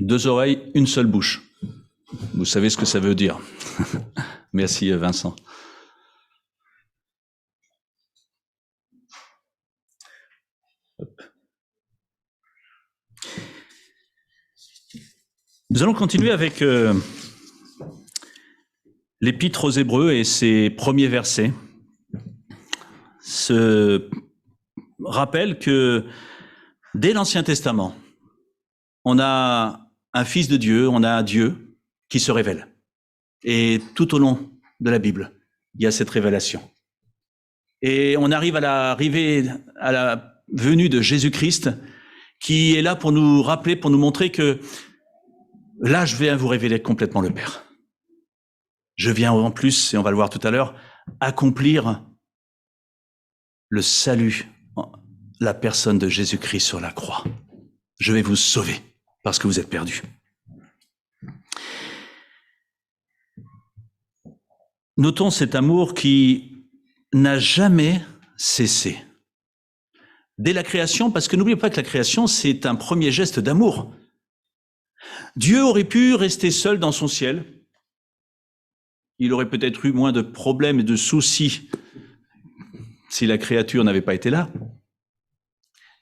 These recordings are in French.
2 oreilles, une seule bouche. Vous savez ce que ça veut dire. Merci Vincent. Hop. Nous allons continuer avec l'Épître aux Hébreux et ses premiers versets. Se rappelle que dès l'Ancien Testament, on a un Fils de Dieu, on a un Dieu qui se révèle. Et tout au long de la Bible, il y a cette révélation. Et on arrive à la venue de Jésus-Christ, qui est là pour nous rappeler, pour nous montrer que là, je vais vous révéler complètement le Père. Je viens en plus, et on va le voir tout à l'heure, accomplir le salut, la personne de Jésus-Christ sur la croix. Je vais vous sauver parce que vous êtes perdus. Notons cet amour qui n'a jamais cessé. Dès la création, parce que n'oubliez pas que la création, c'est un premier geste d'amour. Dieu aurait pu rester seul dans son ciel. Il aurait peut-être eu moins de problèmes et de soucis si la créature n'avait pas été là.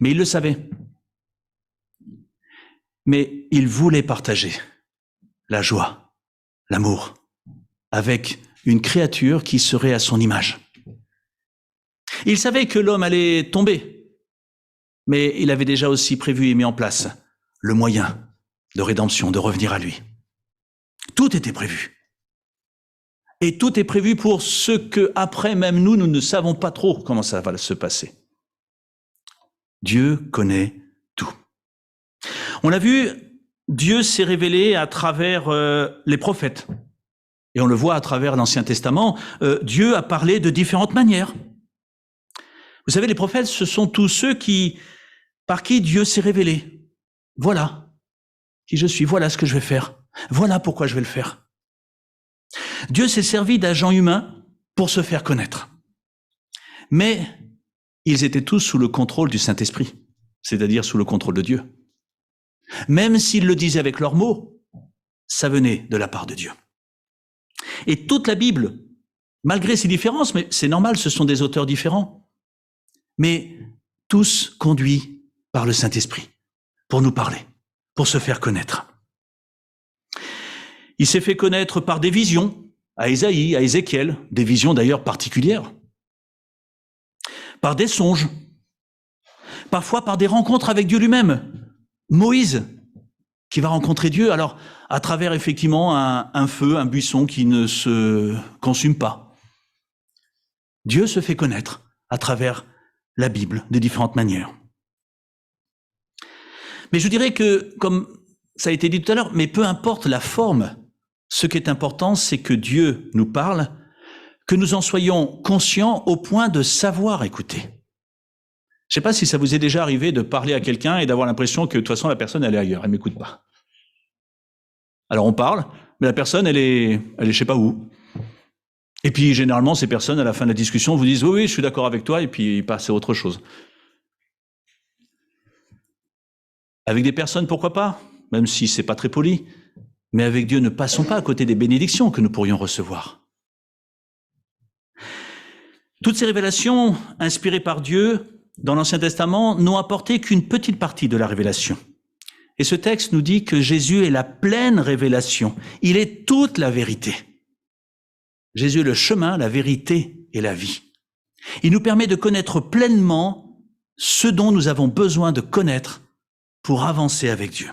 Mais il le savait. Mais il voulait partager la joie, l'amour, avec une créature qui serait à son image. Il savait que l'homme allait tomber, mais il avait déjà aussi prévu et mis en place le moyen de rédemption, de revenir à lui. Tout était prévu. Et tout est prévu pour ce que, après, même nous ne savons pas trop comment ça va se passer. Dieu connaît tout. On l'a vu, Dieu s'est révélé à travers les prophètes. Et on le voit à travers l'Ancien Testament. Dieu a parlé de différentes manières. Vous savez, les prophètes, ce sont tous ceux par qui Dieu s'est révélé. Voilà qui je suis, voilà ce que je vais faire. Voilà pourquoi je vais le faire. Dieu s'est servi d'agents humains pour se faire connaître. Mais ils étaient tous sous le contrôle du Saint-Esprit, c'est-à-dire sous le contrôle de Dieu. Même s'ils le disaient avec leurs mots, ça venait de la part de Dieu. Et toute la Bible, malgré ces différences, mais c'est normal, ce sont des auteurs différents, mais tous conduits par le Saint-Esprit pour nous parler, pour se faire connaître. Il s'est fait connaître par des visions, à Ésaïe, à Ézéchiel, des visions d'ailleurs particulières, par des songes, parfois par des rencontres avec Dieu lui-même. Moïse, qui va rencontrer Dieu, alors à travers effectivement un feu, un buisson qui ne se consume pas. Dieu se fait connaître à travers la Bible de différentes manières. Mais je dirais que, comme ça a été dit tout à l'heure, mais peu importe la forme, ce qui est important, c'est que Dieu nous parle, que nous en soyons conscients au point de savoir écouter. Je ne sais pas si ça vous est déjà arrivé de parler à quelqu'un et d'avoir l'impression que de toute façon la personne elle est ailleurs, elle m'écoute pas. Alors on parle, mais la personne elle est je sais pas où. Et puis généralement ces personnes à la fin de la discussion vous disent oui je suis d'accord avec toi et puis ils passent à autre chose. Avec des personnes pourquoi pas, même si c'est pas très poli, mais avec Dieu ne passons pas à côté des bénédictions que nous pourrions recevoir. Toutes ces révélations inspirées par Dieu dans l'Ancien Testament n'ont apporté qu'une petite partie de la révélation. Et ce texte nous dit que Jésus est la pleine révélation. Il est toute la vérité. Jésus est le chemin, la vérité et la vie. Il nous permet de connaître pleinement ce dont nous avons besoin de connaître pour avancer avec Dieu.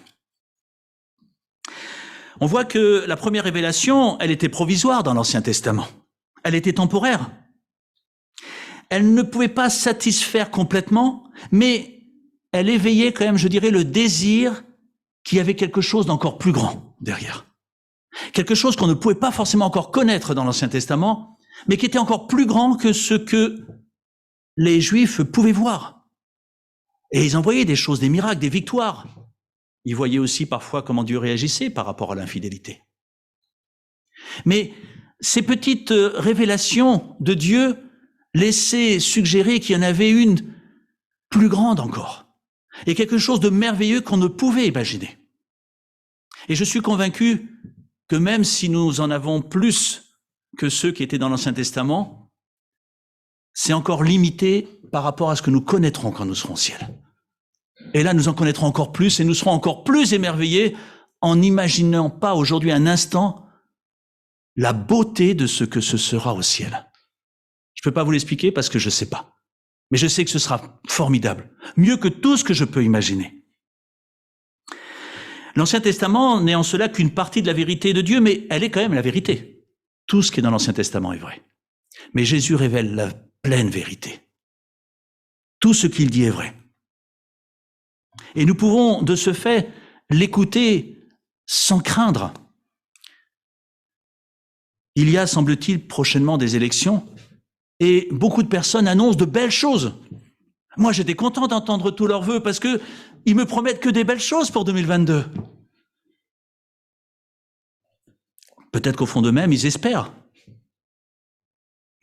On voit que la première révélation, elle était provisoire dans l'Ancien Testament. Elle était temporaire. Elle ne pouvait pas satisfaire complètement, mais elle éveillait quand même, je dirais, le désir qu'il y avait quelque chose d'encore plus grand derrière. Quelque chose qu'on ne pouvait pas forcément encore connaître dans l'Ancien Testament, mais qui était encore plus grand que ce que les Juifs pouvaient voir. Et ils en voyaient des choses, des miracles, des victoires. Ils voyaient aussi parfois comment Dieu réagissait par rapport à l'infidélité. Mais ces petites révélations de Dieu laissaient suggérer qu'il y en avait une plus grande encore, et quelque chose de merveilleux qu'on ne pouvait imaginer. Et je suis convaincu que même si nous en avons plus que ceux qui étaient dans l'Ancien Testament, c'est encore limité par rapport à ce que nous connaîtrons quand nous serons au ciel. Et là, nous en connaîtrons encore plus et nous serons encore plus émerveillés en n'imaginant pas aujourd'hui un instant la beauté de ce que ce sera au ciel. Je ne peux pas vous l'expliquer parce que je ne sais pas. Mais je sais que ce sera formidable, mieux que tout ce que je peux imaginer. L'Ancien Testament n'est en cela qu'une partie de la vérité de Dieu, mais elle est quand même la vérité. Tout ce qui est dans l'Ancien Testament est vrai. Mais Jésus révèle la pleine vérité. Tout ce qu'il dit est vrai. Et nous pouvons, de ce fait, l'écouter sans craindre. Il y a, semble-t-il, prochainement des élections, et beaucoup de personnes annoncent de belles choses. Moi, j'étais content d'entendre tous leurs vœux, parce que ils me promettent que des belles choses pour 2022. Peut-être qu'au fond d'eux-mêmes, ils espèrent.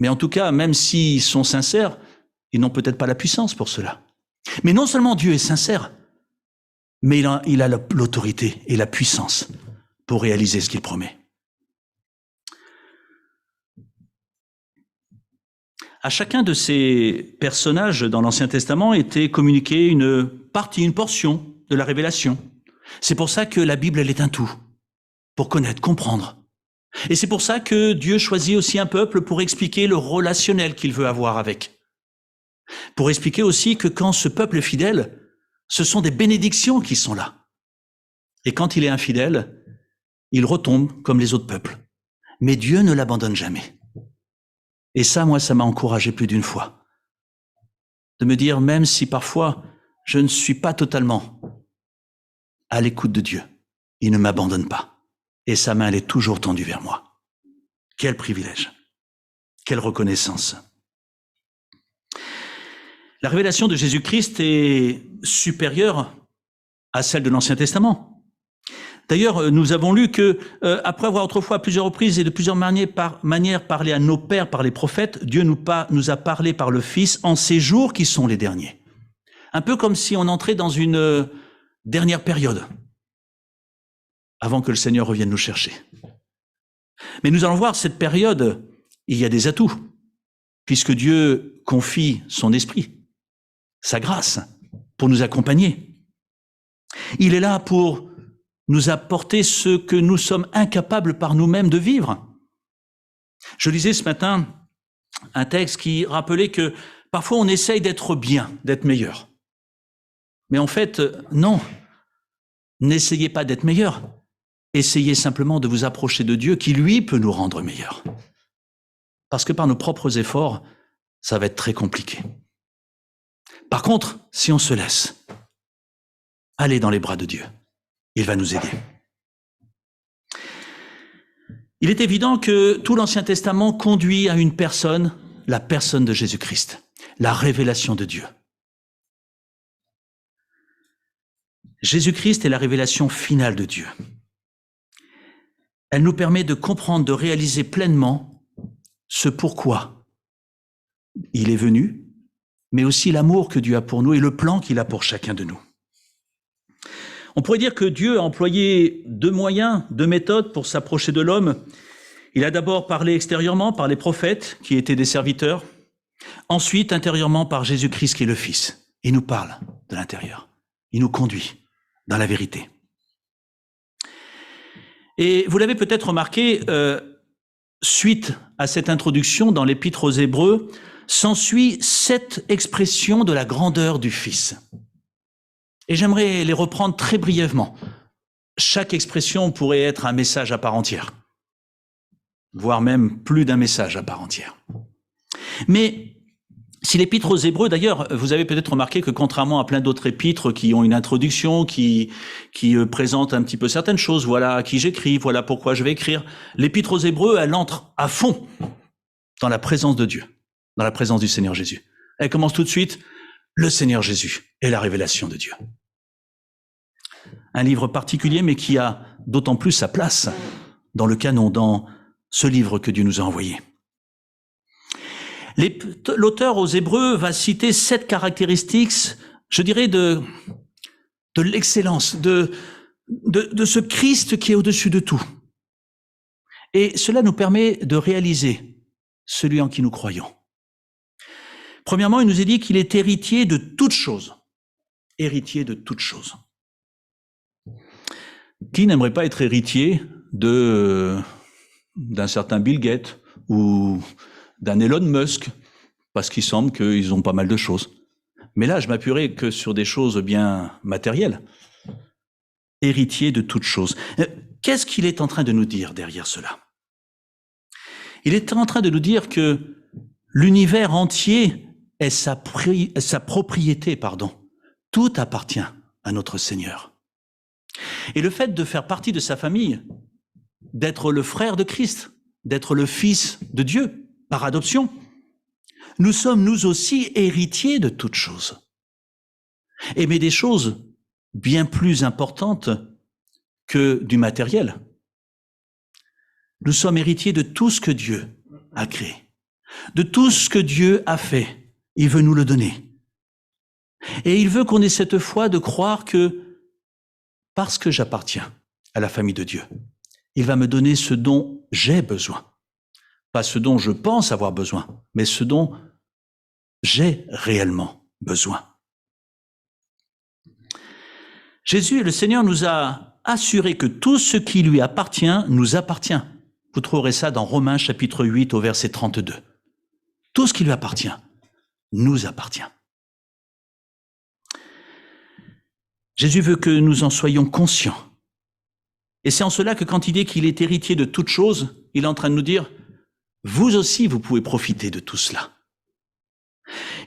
Mais en tout cas, même s'ils sont sincères, ils n'ont peut-être pas la puissance pour cela. Mais non seulement Dieu est sincère, mais il a l'autorité et la puissance pour réaliser ce qu'il promet. À chacun de ces personnages dans l'Ancien Testament était communiquée une partie, une portion de la révélation. C'est pour ça que la Bible, elle est un tout, pour connaître, comprendre. Et c'est pour ça que Dieu choisit aussi un peuple pour expliquer le relationnel qu'il veut avoir avec. Pour expliquer aussi que quand ce peuple est fidèle, ce sont des bénédictions qui sont là. Et quand il est infidèle, il retombe comme les autres peuples. Mais Dieu ne l'abandonne jamais. Et ça, moi, ça m'a encouragé plus d'une fois. De me dire, même si parfois je ne suis pas totalement à l'écoute de Dieu, il ne m'abandonne pas. Et sa main, elle est toujours tendue vers moi. Quel privilège. Quelle reconnaissance. La révélation de Jésus-Christ est supérieure à celle de l'Ancien Testament. D'ailleurs, nous avons lu que, après avoir autrefois à plusieurs reprises et de plusieurs manières parlé à nos pères par les prophètes, Dieu nous a parlé par le Fils en ces jours qui sont les derniers. Un peu comme si on entrait dans une dernière période, avant que le Seigneur revienne nous chercher. Mais nous allons voir, cette période, il y a des atouts, puisque Dieu confie son esprit, sa grâce, pour nous accompagner. Il est là pour nous apporter ce que nous sommes incapables par nous-mêmes de vivre. Je lisais ce matin un texte qui rappelait que parfois on essaye d'être bien, d'être meilleur. Mais en fait, non, n'essayez pas d'être meilleur. Essayez simplement de vous approcher de Dieu qui, lui, peut nous rendre meilleurs. Parce que par nos propres efforts, ça va être très compliqué. Par contre, si on se laisse aller dans les bras de Dieu, il va nous aider. Il est évident que tout l'Ancien Testament conduit à une personne, la personne de Jésus-Christ, la révélation de Dieu. Jésus-Christ est la révélation finale de Dieu. Elle nous permet de comprendre, de réaliser pleinement ce pourquoi il est venu, mais aussi l'amour que Dieu a pour nous et le plan qu'il a pour chacun de nous. On pourrait dire que Dieu a employé deux moyens, deux méthodes pour s'approcher de l'homme. Il a d'abord parlé extérieurement par les prophètes, qui étaient des serviteurs. Ensuite, intérieurement par Jésus-Christ, qui est le Fils. Il nous parle de l'intérieur. Il nous conduit dans la vérité. Et vous l'avez peut-être remarqué, suite à cette introduction dans l'Épître aux Hébreux, s'ensuit cette expression de la grandeur du Fils. Et j'aimerais les reprendre très brièvement. Chaque expression pourrait être un message à part entière, voire même plus d'un message à part entière. Mais si l'Épître aux Hébreux, d'ailleurs, vous avez peut-être remarqué que contrairement à plein d'autres épîtres qui ont une introduction, qui présentent un petit peu certaines choses, voilà à qui j'écris, voilà pourquoi je vais écrire, l'Épître aux Hébreux, elle entre à fond dans la présence de Dieu, dans la présence du Seigneur Jésus. Elle commence tout de suite, le Seigneur Jésus et la révélation de Dieu. Un livre particulier, mais qui a d'autant plus sa place dans le canon, dans ce livre que Dieu nous a envoyé. L'auteur aux Hébreux va citer 7 caractéristiques, je dirais, de l'excellence, de de ce Christ qui est au-dessus de tout. Et cela nous permet de réaliser celui en qui nous croyons. Premièrement, il nous est dit qu'il est héritier de toutes choses. Héritier de toutes choses. Qui n'aimerait pas être héritier d'un certain Bill Gates ou d'un Elon Musk, parce qu'il semble qu'ils ont pas mal de choses. Mais là, je m'appuierai que sur des choses bien matérielles. Héritier de toutes choses. Qu'est-ce qu'il est en train de nous dire derrière cela? Il est en train de nous dire que l'univers entier est sa propriété, Tout appartient à notre Seigneur. Et le fait de faire partie de sa famille, d'être le frère de Christ, d'être le fils de Dieu, par adoption, nous sommes nous aussi héritiers de toutes choses. Mais des choses bien plus importantes que du matériel. Nous sommes héritiers de tout ce que Dieu a créé, de tout ce que Dieu a fait. Il veut nous le donner. Et il veut qu'on ait cette foi de croire que parce que j'appartiens à la famille de Dieu, il va me donner ce dont j'ai besoin. Pas ce dont je pense avoir besoin, mais ce dont j'ai réellement besoin. Jésus, le Seigneur, nous a assuré que tout ce qui lui appartient nous appartient. Vous trouverez ça dans Romains chapitre 8 au verset 32. Tout ce qui lui appartient nous appartient. Jésus veut que nous en soyons conscients. Et c'est en cela que quand il dit qu'il est héritier de toutes choses, il est en train de nous dire, vous aussi, vous pouvez profiter de tout cela.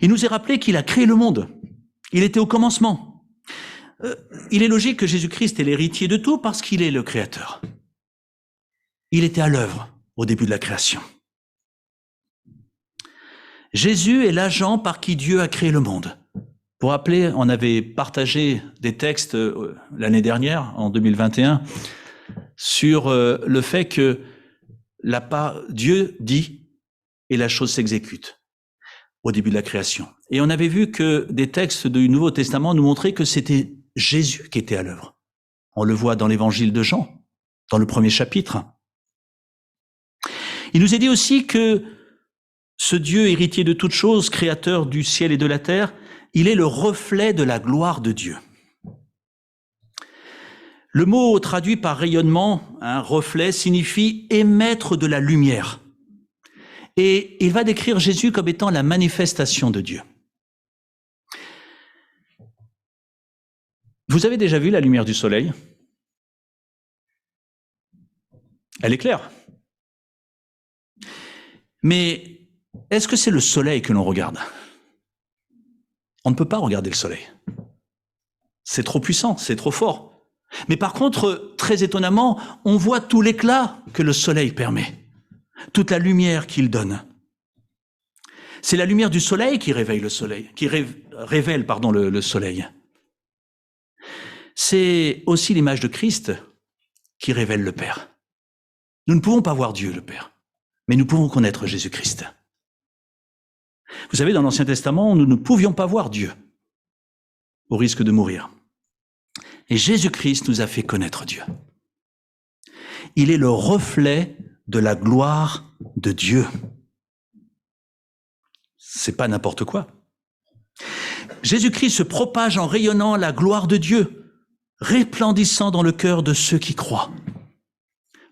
Il nous est rappelé qu'il a créé le monde. Il était au commencement. Il est logique que Jésus-Christ est l'héritier de tout parce qu'il est le créateur. Il était à l'œuvre au début de la création. Jésus est l'agent par qui Dieu a créé le monde. Pour rappeler, on avait partagé des textes l'année dernière, en 2021, sur le fait que Dieu dit et la chose s'exécute au début de la création. Et on avait vu que des textes du Nouveau Testament nous montraient que c'était Jésus qui était à l'œuvre. On le voit dans l'évangile de Jean, dans le 1er chapitre. Il nous est dit aussi que ce Dieu héritier de toutes choses, créateur du ciel et de la terre, il est le reflet de la gloire de Dieu. Le mot traduit par rayonnement, reflet, signifie émettre de la lumière. Et il va décrire Jésus comme étant la manifestation de Dieu. Vous avez déjà vu la lumière du soleil? Elle est claire. Mais est-ce que c'est le soleil que l'on regarde? On ne peut pas regarder le soleil. C'est trop puissant, c'est trop fort. Mais par contre, très étonnamment, on voit tout l'éclat que le soleil permet, toute la lumière qu'il donne. C'est la lumière du soleil qui révèle le soleil, le soleil. C'est aussi l'image de Christ qui révèle le Père. Nous ne pouvons pas voir Dieu, le Père, mais nous pouvons connaître Jésus-Christ. Vous savez, dans l'Ancien Testament, nous ne pouvions pas voir Dieu, au risque de mourir. Et Jésus-Christ nous a fait connaître Dieu. Il est le reflet de la gloire de Dieu. C'est pas n'importe quoi. Jésus-Christ se propage en rayonnant la gloire de Dieu, resplendissant dans le cœur de ceux qui croient.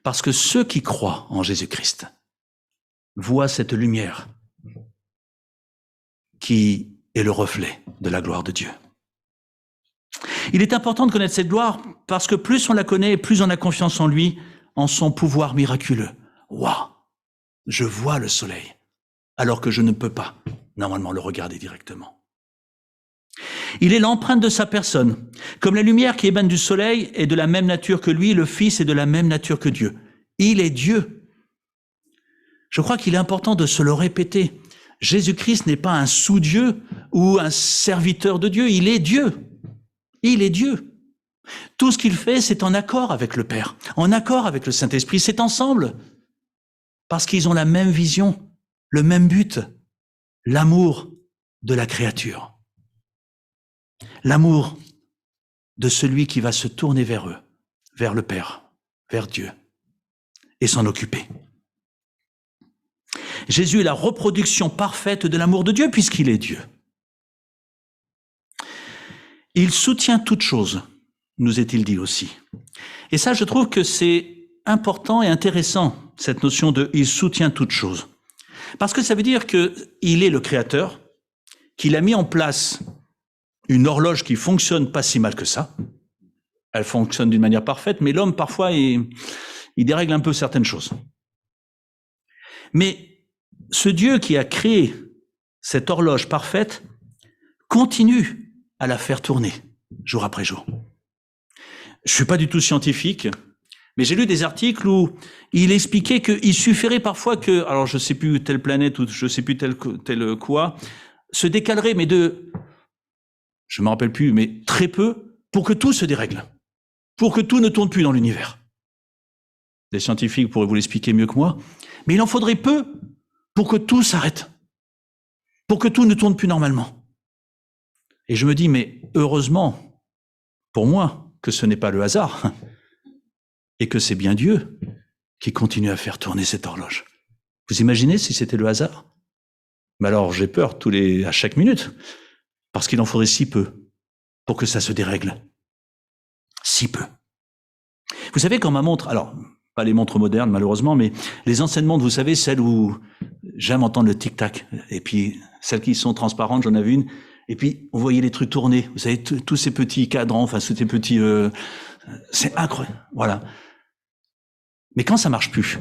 Parce que ceux qui croient en Jésus-Christ voient cette lumière qui est le reflet de la gloire de Dieu. Il est important de connaître cette gloire parce que plus on la connaît, plus on a confiance en lui, en son pouvoir miraculeux. Waouh, je vois le soleil, alors que je ne peux pas normalement le regarder directement. Il est l'empreinte de sa personne. Comme la lumière qui émane du soleil est de la même nature que lui, le Fils est de la même nature que Dieu. Il est Dieu. Je crois qu'il est important de se le répéter. Jésus-Christ n'est pas un sous-Dieu ou un serviteur de Dieu, il est Dieu. Il est Dieu. Tout ce qu'il fait, c'est en accord avec le Père, en accord avec le Saint-Esprit, c'est ensemble. Parce qu'ils ont la même vision, le même but, l'amour de la créature. L'amour de celui qui va se tourner vers eux vers le Père, vers Dieu, et s'en occuper. Jésus est la reproduction parfaite de l'amour de Dieu puisqu'il est Dieu. Il soutient toute chose, nous est-il dit aussi. Et ça, je trouve que c'est important et intéressant, cette notion de « il soutient toute chose ». Parce que ça veut dire qu'il est le Créateur, qu'il a mis en place une horloge qui fonctionne pas si mal que ça. Elle fonctionne d'une manière parfaite, mais l'homme, parfois, il dérègle un peu certaines choses. Mais ce Dieu qui a créé cette horloge parfaite continue à la faire tourner jour après jour. Je suis pas du tout scientifique, mais j'ai lu des articles où il expliquait qu'il suffirait parfois que, alors je sais plus telle planète ou je sais plus tel quoi, se décalerait, mais je me rappelle plus, mais très peu, pour que tout se dérègle, pour que tout ne tourne plus dans l'univers. Les scientifiques pourraient vous l'expliquer mieux que moi, mais il en faudrait peu pour que tout s'arrête, pour que tout ne tourne plus normalement. Et je me dis, mais heureusement, pour moi, que ce n'est pas le hasard, et que c'est bien Dieu qui continue à faire tourner cette horloge. Vous imaginez si c'était le hasard? Mais alors j'ai peur à chaque minute, parce qu'il en faudrait si peu pour que ça se dérègle. Si peu. Vous savez, quand ma montre, alors pas les montres modernes malheureusement, mais les anciennes montres, vous savez, celles où j'aime entendre le tic-tac, et puis celles qui sont transparentes, j'en avais une, et puis vous voyez les trucs tourner, vous savez, tous ces petits cadrans, enfin tous ces petits... c'est incroyable, voilà. Mais quand ça marche plus,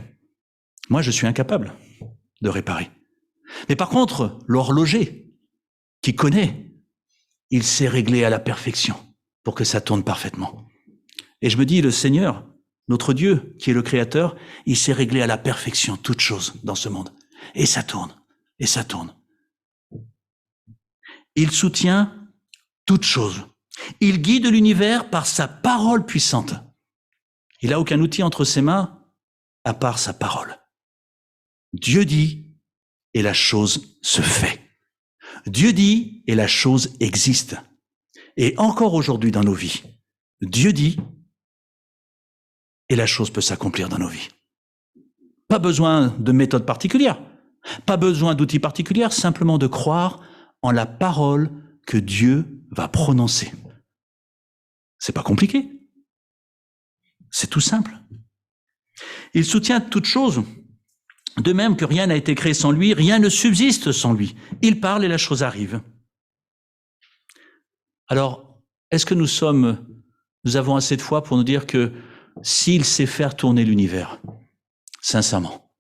moi je suis incapable de réparer. Mais par contre, l'horloger qui connaît, il sait régler à la perfection pour que ça tourne parfaitement. Et je me dis, le Seigneur, notre Dieu, qui est le Créateur, il sait régler à la perfection toute chose dans ce monde. Et ça tourne, et ça tourne. Il soutient toute chose. Il guide l'univers par sa parole puissante. Il n'a aucun outil entre ses mains à part sa parole. Dieu dit et la chose se fait. Dieu dit et la chose existe. Et encore aujourd'hui dans nos vies, Dieu dit et la chose peut s'accomplir dans nos vies. Pas besoin de méthode particulière, pas besoin d'outils particuliers, simplement de croire en la parole que Dieu va prononcer. C'est pas compliqué. C'est tout simple. Il soutient toute chose. De même que rien n'a été créé sans lui, rien ne subsiste sans lui. Il parle et la chose arrive. Alors, est-ce que nous avons assez de foi pour nous dire que s'il sait faire tourner l'univers, sincèrement,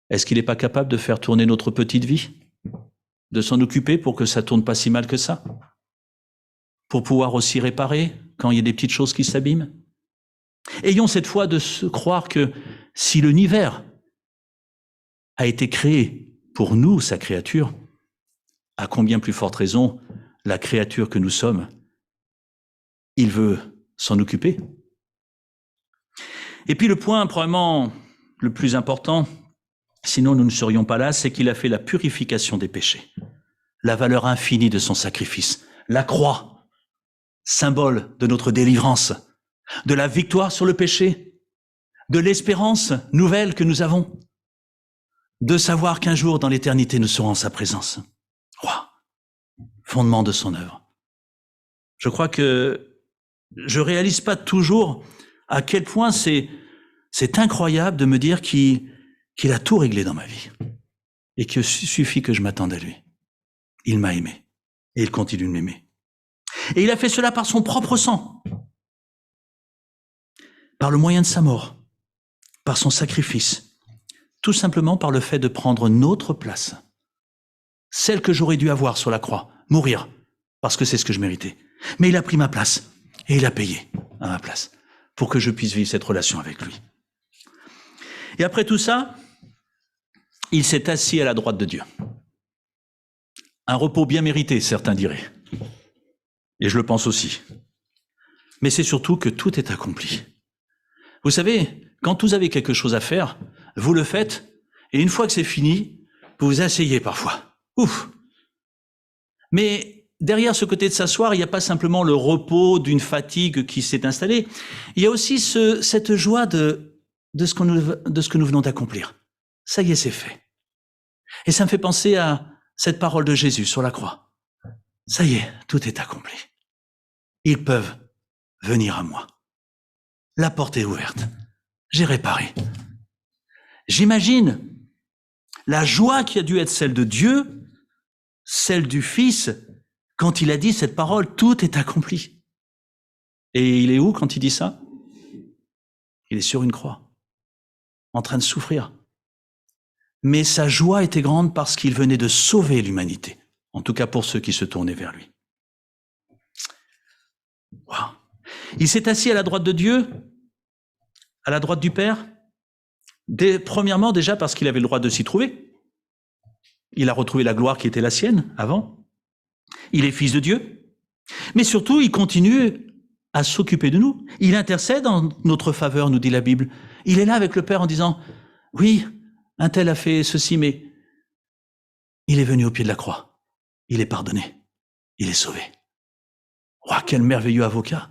est-ce qu'il n'est pas capable de faire tourner notre petite vie? De s'en occuper pour que ça tourne pas si mal que ça? Pour pouvoir aussi réparer quand il y a des petites choses qui s'abîment? Ayons cette foi de se croire que si l'univers a été créé pour nous, sa créature, à combien plus forte raison la créature que nous sommes, il veut s'en occuper. Et puis le point probablement le plus important, sinon nous ne serions pas là, c'est qu'il a fait la purification des péchés, la valeur infinie de son sacrifice, la croix, symbole de notre délivrance, de la victoire sur le péché, de l'espérance nouvelle que nous avons, de savoir qu'un jour dans l'éternité nous serons en sa présence. Roi, fondement de son œuvre. Je crois que je réalise pas toujours à quel point c'est incroyable de me dire qu'il a tout réglé dans ma vie et qu'il suffit que je m'attende à lui. Il m'a aimé et il continue de m'aimer. Et il a fait cela par son propre sang, par le moyen de sa mort, par son sacrifice, tout simplement par le fait de prendre notre place, celle que j'aurais dû avoir sur la croix, mourir, parce que c'est ce que je méritais. Mais il a pris ma place et il a payé à ma place pour que je puisse vivre cette relation avec lui. Et après tout ça, il s'est assis à la droite de Dieu. Un repos bien mérité, certains diraient. Et je le pense aussi. Mais c'est surtout que tout est accompli. Vous savez, quand vous avez quelque chose à faire, vous le faites, et une fois que c'est fini, vous vous asseyez parfois. Ouf! Mais derrière ce côté de s'asseoir, il n'y a pas simplement le repos d'une fatigue qui s'est installée. Il y a aussi cette joie de ce que nous venons d'accomplir. Ça y est, c'est fait. Et ça me fait penser à cette parole de Jésus sur la croix. Ça y est, tout est accompli. Ils peuvent venir à moi. La porte est ouverte. J'ai réparé. J'imagine la joie qui a dû être celle de Dieu, celle du Fils, quand il a dit cette parole, tout est accompli. Et il est où quand il dit ça? Il est sur une croix, en train de souffrir. Mais sa joie était grande parce qu'il venait de sauver l'humanité, en tout cas pour ceux qui se tournaient vers lui. Wow. Il s'est assis à la droite de Dieu, à la droite du Père, premièrement déjà parce qu'il avait le droit de s'y trouver. Il a retrouvé la gloire qui était la sienne avant. Il est fils de Dieu. Mais surtout, il continue à s'occuper de nous. Il intercède en notre faveur, nous dit la Bible. Il est là avec le Père en disant, oui, un tel a fait ceci, mais il est venu au pied de la croix. Il est pardonné. Il est sauvé. Oh, quel merveilleux avocat.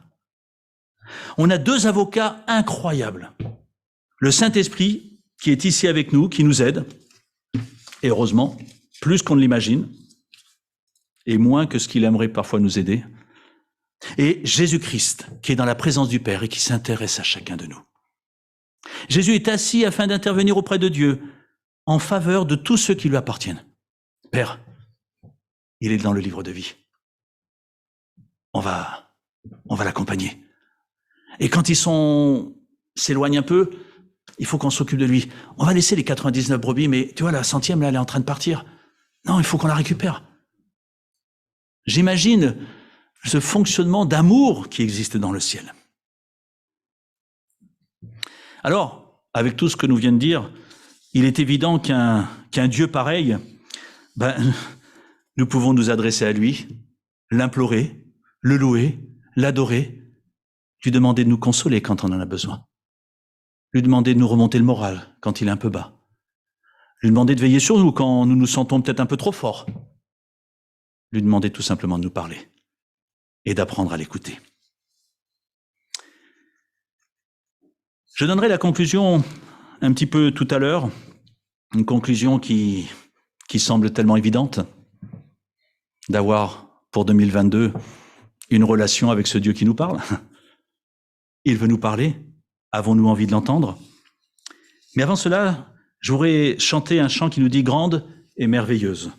On a deux avocats incroyables. Le Saint-Esprit, qui est ici avec nous, qui nous aide, et heureusement, plus qu'on ne l'imagine, et moins que ce qu'il aimerait parfois nous aider, et Jésus-Christ, qui est dans la présence du Père et qui s'intéresse à chacun de nous. Jésus est assis afin d'intervenir auprès de Dieu en faveur de tous ceux qui lui appartiennent. Père, il est dans le livre de vie. On va l'accompagner. Et quand s'éloignent un peu, il faut qu'on s'occupe de lui. On va laisser les 99 brebis, mais tu vois, la 100e, là, elle est en train de partir. Non, il faut qu'on la récupère. J'imagine ce fonctionnement d'amour qui existe dans le ciel. Alors, avec tout ce que nous vient de dire, il est évident qu'un Dieu pareil, nous pouvons nous adresser à lui, l'implorer, le louer, l'adorer, lui demander de nous consoler quand on en a besoin, lui demander de nous remonter le moral quand il est un peu bas, lui demander de veiller sur nous quand nous nous sentons peut-être un peu trop forts, lui demander tout simplement de nous parler et d'apprendre à l'écouter. Je donnerai la conclusion un petit peu tout à l'heure, une conclusion qui semble tellement évidente, d'avoir pour 2022 une relation avec ce Dieu qui nous parle. Il veut nous parler. Avons-nous envie de l'entendre? Mais avant cela, je voudrais chanter un chant qui nous dit « Grande et merveilleuse ».